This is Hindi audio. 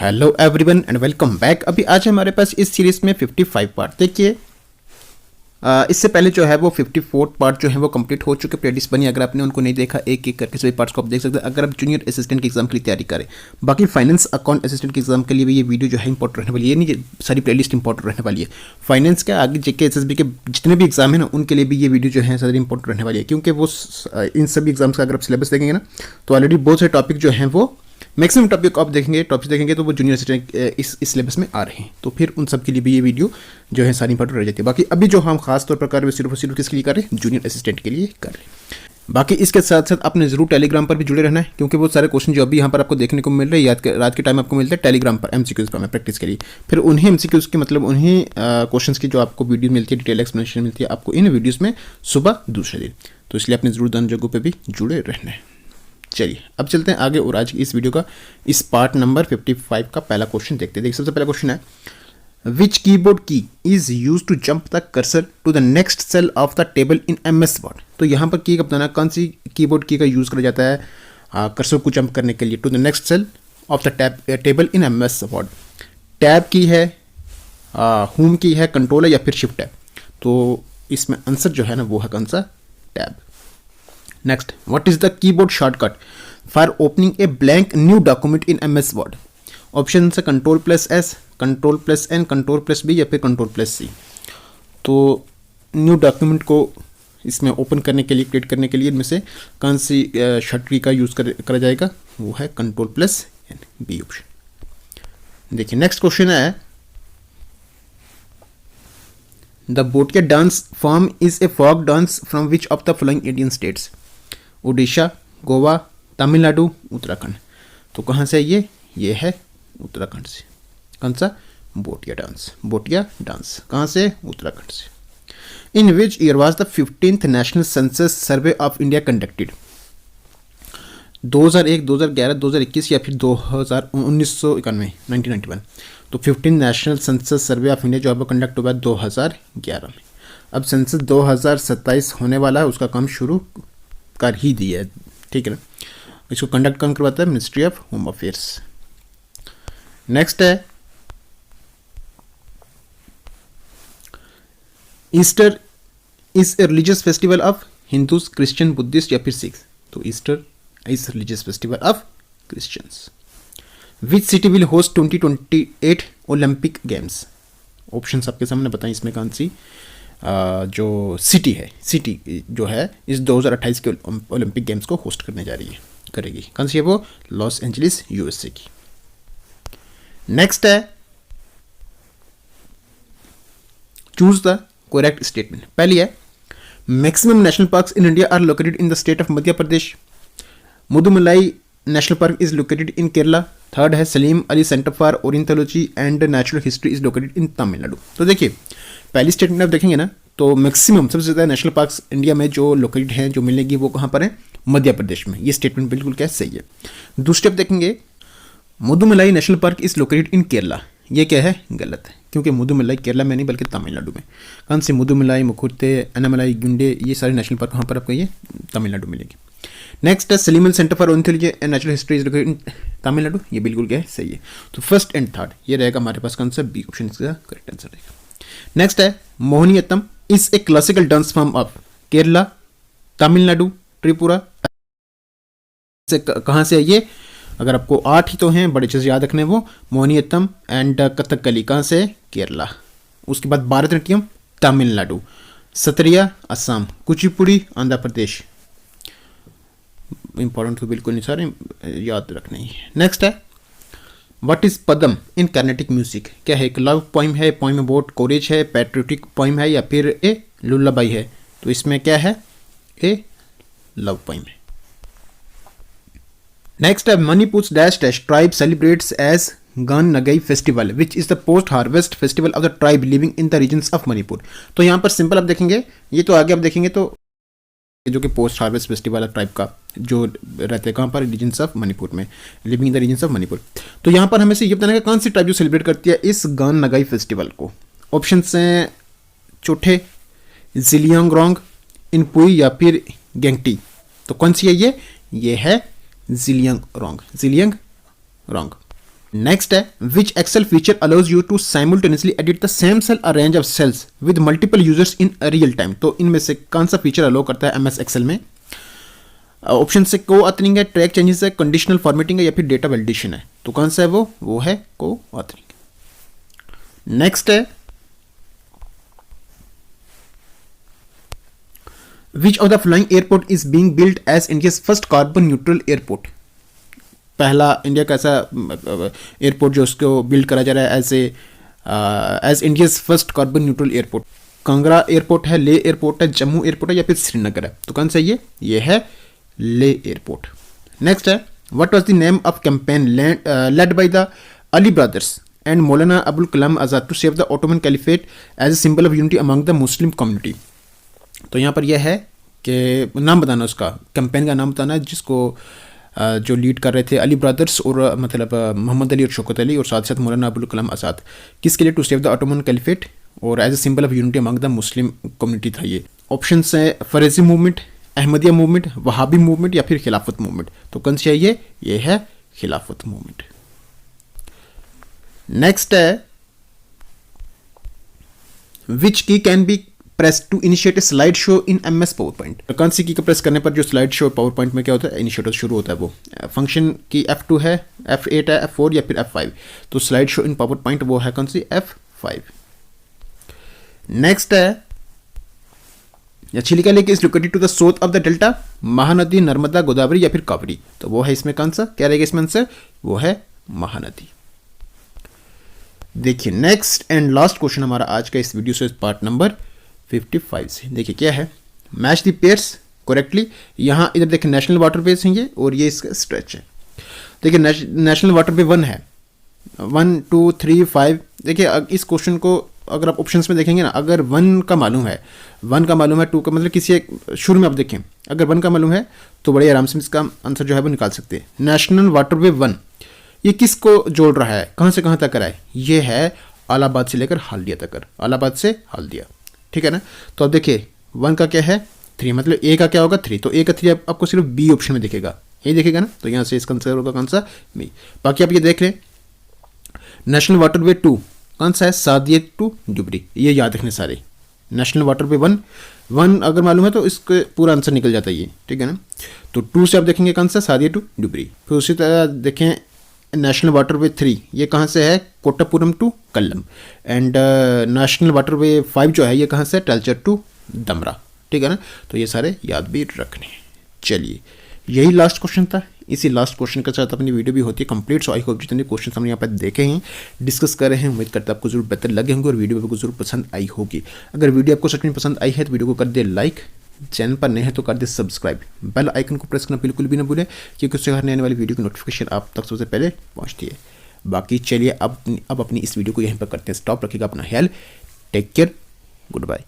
Hello everyone and welcome back. अभी आज हमारे पास इस सीरीज में 55 पार्ट देखिए। इससे पहले जो है वो 54 पार्ट जो है वो कंप्लीट हो चुके, प्लेलिस्ट बनी। अगर आपने उनको नहीं देखा, एक एक करके सभी पार्ट्स को आप देख सकते हैं अगर आप जूनियर असिस्टेंट के एग्जाम के लिए तैयारी करें। बाकी फाइनेंस अकाउंट असिस्टेंट के एग्जाम के लिए भी ये वीडियो जो है इंपॉर्टेंट रहने वाली है। ये नहीं सारी प्लेलिस्ट इंपॉर्टेंट रहने वाली है। फाइनेंस का आगे जेके एसएसबी के जितने भी एग्जाम है ना, उनके लिए भी ये वीडियो जो है ज़्यादा इंपॉर्टेंट रहने वाली है, क्योंकि वो इन सभी एग्जाम्स का अगर आप सिलेबस देखेंगे ना, तो ऑलरेडी बहुत से टॉपिक जो हैं वो मैक्सिमम टॉपिक आप देखेंगे तो वो जूनियर असिस्टेंट इस सिलेबस में आ रहे हैं। तो फिर उन सब के लिए भी ये वीडियो जो है सारी इंपॉर्टेंट रह जाती है। बाकी अभी जो हम खास तौर पर कर रहे हैं सिर्फ किसके लिए कर रहे हैं, जूनियर असिस्टेंट के लिए कर रहे हैं। बाकी इसके साथ साथ आपने जरूर टेलीग्राम पर भी जुड़े रहना है, क्योंकि वो सारे क्वेश्चन जो अभी यहाँ पर आपको देखने को मिल रहे हैं रात के टाइम आपको मिलते हैं टेलीग्राम पर एमसीक्यूज पर प्रैक्टिस के लिए। फिर उन्हीं एमसीक्यूज की मतलब उन्हीं क्वेश्चंस की जो आपको वीडियो मिलती है, डिटेल एक्सप्लेनेशन मिलती है आपको इन वीडियोज़ में सुबह दूसरे दिन। तो इसलिए आपने जरूर दोनों जगहों पर भी जुड़े रहना है। चलिए अब चलते हैं आगे और आज की इस वीडियो का इस पार्ट नंबर 55 का पहला क्वेश्चन देखते हैं। देखिए सबसे पहला क्वेश्चन है, which keyboard key is use to jump the cursor to the next cell of the table in MS Word. तो यहाँ पर की का बताना कौन सी कीबोर्ड की का यूज करा जाता है कर्सर को जंप करने के लिए to the next cell of the table in MS Word. Tab key है, होम की है, कंट्रोल है या फिर शिफ्ट है। तो इसमें आंसर जो है ना वो है कौन सा, tab. Next, what is the keyboard shortcut for opening a blank new document in MS word. Option से Ctrl+S, Ctrl+N, Ctrl+B या फिर Ctrl+C। तो न्यू डॉक्यूमेंट को इसमें ओपन करने के लिए, क्रिएट करने के लिए इनमें से कौन सी शॉर्टकट का यूज़ करा जाएगा, वो है Ctrl+N, B ऑप्शन। देखिए नेक्स्ट क्वेश्चन है, the Bhotia dance form is a folk dance from which of the following Indian states. Orissa, Goa, Tamil Nadu, Uttarakhand. तो कहाँ से ये है उत्तराखंड से। कौन सा, बोटिया डांस। बोटिया डांस कहाँ से, उत्तराखंड से। In which year was the 15th national census survey of India conducted. 2001, 2011, 2021 या फिर 1991, 1991। तो 15 national census survey of India जो अब कंडक्ट हुआ है 2011 में। अब सेंसस 2027 होने वाला है, उसका काम शुरू कर ही दिया है, ठीक है ना। इसको कंडक्ट कौन करवाता है, ministry of home affairs. Next है, Easter is a religious festival of Hindus, Christian, Buddhist या फिर सिख्स। तो Easter is religious festival of Christians. Which city will host 2028 Olympic games. Options आपके सामने बताएं, इसमें कौन सी जो सिटी है, सिटी जो है इस 2028 के ओलंपिक गेम्स को होस्ट करने जा रही है, करेगी। कौन सी है वो, लॉस एंजलिस, USA की। नेक्स्ट है, चूज द करेक्ट स्टेटमेंट। पहली है, maximum national parks in India are located in the state of Madhya Pradesh. Mudumalai national park is located in Kerala. Third है, Salim Ali centre for ornithology and natural history is located in Tamil Nadu. तो देखिए पहली स्टेटमेंट आप देखेंगे ना, तो मैक्सिमम सबसे ज़्यादा नेशनल पार्क्स इंडिया में जो लोकेटेड हैं, जो मिलेगी, वो कहाँ पर है, मध्य प्रदेश में। ये स्टेटमेंट बिल्कुल क्या सही है। दूसरे आप देखेंगे, Mudumalai national park is located in Kerala. ये क्या है, गलत है, क्योंकि मुदुमलाई केरला में नहीं बल्कि तमिलनाडु में। कौन से, मुदुमलाई, मुकुर्ते, अनामलाई, गुंडे, ये सारे नेशनल पार्क वहाँ पर आपको ये तमिलनाडु मिलेगी। नेक्स्ट है, Salim Ali centre for ornithology and natural history is located in Tamil Nadu. ये बिल्कुल क्या है, सही है। तो फर्स्ट एंड थर्ड ये रहेगा हमारे पास, कौन सा, बी ऑप्शन इसका करेक्ट आंसर रहेगा। नेक्स्ट है, Mohiniyattam is a classical dance form of Kerala, Tamil Nadu, Tripura. कहाँ से है ये, अगर आपको 8 ही तो हैं बड़े अच्छे से याद रखने, वो मोहिनीअट्टम एंड कथकली कहाँ से, केरला। उसके बाद भारतनाट्यम तमिलनाडु, सत्रिया असम, कुचिपुड़ी आंध्र प्रदेश। इंपॉर्टेंट तो बिल्कुल नहीं, सारे याद रखने ही। नेक्स्ट है, what is padam in Carnatic music. क्या है, एक लव पोइम है, पोइम अबाउट कोरेज है, पैट्रियोटिक पोइम है या फिर ए लुल्लाबाई है। तो इसमें क्या है, ए लव पोइम है। नेक्स्ट है, Manipur dash dash tribe celebrates as Gaan Ngai festival which is the post harvest festival of the tribe living in the regions of Manipur. तो यहाँ पर सिंपल आप देखेंगे, ये तो आगे आप देखेंगे तो जो कि पोस्ट हार्वेस्ट फेस्टिवल है ट्राइब का, जो रहते हैं कहाँ पर, रीजन्स ऑफ मणिपुर में, living in the regions of Manipur. तो यहाँ पर हमें से ये बताना है कौन सी ट्राइब जो सेलिब्रेट करती है इस गान नगाई फेस्टिवल को। ऑप्शंस हैं चोठे, जिलियांगरोंग, इनपुई या फिर गेंगटी। तो कौन सी है ये है जिलियांगरोंग, जिलियांगरोंग। नेक्स्ट है which Excel feature allows you to simultaneously edit the same cell a range of cells with multiple users in real time. तो इनमें से कौन सा फीचर अलाउ करता है एमएस एक्सेल में? ऑप्शन से को ऑथरिंग है, ट्रैक चेंजेस है, कंडीशनल फॉर्मेटिंग है या फिर डेटा वैलिडेशन है। तो कौन सा है वो है को ऑथरिंग। नेक्स्ट है which of the following airport is being built as India's first carbon neutral airport. पहला इंडिया का ऐसा एयरपोर्ट जो उसको बिल्ड करा जा रहा है as India's first carbon neutral airport. Kangra airport है, ले एयरपोर्ट है, जम्मू एयरपोर्ट है या फिर श्रीनगर है। तो कौन सा ये है ले एयरपोर्ट। नेक्स्ट है what was the name of campaign led by the Ali brothers and Maulana Abul Kalam Azad to save the Ottoman caliphate as a symbol of unity among the Muslim community. तो यहाँ पर यह है कि नाम बताना, उसका कैंपेन का नाम बताना, जिसको जो लीड कर रहे थे अली ब्रदर्स और मतलब मोहम्मद अली और शौकत अली और साथ साथ मौलाना अबुल कलाम आज़ाद, किसके लिए? To save the Ottoman caliphate और as a symbol of unity among the Muslim community था ये। ऑप्शन है Faraizi movement, Ahmadiya movement, Wahabi movement या फिर खिलाफत मूवमेंट। तो कौन सी है ये है खिलाफत मूवमेंट। नेक्स्ट है which key can be pressed to initiate a slide show in MS PowerPoint. कौन सी की प्रेस करने पर जो स्लाइड शो पावर पॉइंट में क्या होता है? इनिशिएट शुरू होता है। वो फंक्शन की F2 है, F8 है, F4 या फिर F5। तो slide show in PowerPoint वो है कौन सी? F5। नेक्स्ट है Chilika lake is located to the south of the delta, Mahanadi, Narmada, Godavari या फिर कावेरी। तो वो है इसमें कौन सा? क्या रहेगा इसमें आंसर? वो है महानदी। देखिए नेक्स्ट एंड लास्ट क्वेश्चन हमारा आज का इस वीडियो से पार्ट नंबर 55 से। देखिए क्या है, मैच द पेयर्स करेक्टली। यहाँ इधर देखिए नेशनल वाटरवेज हैं ये और ये इसका स्ट्रेच है। देखिए नेशनल वाटरवे 1 है, 1 2 3 5। देखिए इस क्वेश्चन को अगर आप ऑप्शंस में देखेंगे ना, अगर 1 का मालूम है, 2 का मतलब किसी एक शुरू में आप देखें, अगर 1 का मालूम है तो बड़े आराम से इसका आंसर जो है वो निकाल सकते हैं। नेशनल वाटरवे 1 ये किसको जोड़ रहा है, कहाँ से कहाँ तक रहा है? ये है इलाहाबाद से लेकर हल्दिया तक, इलाहाबाद से हल्दिया, ठीक है ना। तो अब देखिए 1 का क्या है? 3, मतलब ए का क्या होगा? 3। तो ए का 3 आपको सिर्फ बी ऑप्शन में दिखेगा, ये दिखेगा ना। तो यहाँ से इसका आंसर होगा कौन सा? बी। बाकी आप ये देख लें नेशनल वाटरवे 2 कौन सा है? सादिया टू डुबरी। ये याद रखने सारे। नेशनल वाटरवे 1 अगर मालूम है तो इसके पूरा आंसर निकल जाता है ये, ठीक है ना। तो 2 से आप देखेंगे कौन सा? सादिया टू डुबरी। फिर उसी तरह देखें नेशनल वाटरवे 3 ये कहाँ से है? Kottapuram to Kollam. And national waterway 5 जो है ये कहाँ से? टेलचर टू दमरा, ठीक है ना। तो ये सारे याद भी रखने हैं। चलिए यही लास्ट क्वेश्चन था। इसी लास्ट क्वेश्चन के साथ अपनी वीडियो भी होती है कंप्लीट। सो आई होप जितने क्वेश्चन हमने यहाँ पर देखे हैं, डिस्कस कर रहे हैं, उम्मीद करते हैं आपको जरूर बेहतर लगे होंगे और वीडियो आपको जरूर पसंद आई होगी। अगर वीडियो आपको सच में पसंद आई है तो वीडियो को कर दे लाइक, चैनल पर नए हैं तो कर दे सब्सक्राइब, बेल आइकन को प्रेस करना बिल्कुल भी ना भूलें क्योंकि उससे हर नए वाली वीडियो की नोटिफिकेशन आप तक सबसे पहले पहुंचती है। बाकी चलिए अब अपनी इस वीडियो को यहीं पर करते हैं स्टॉप। रखिएगा अपना ख्याल, टेक केयर, गुड बाय।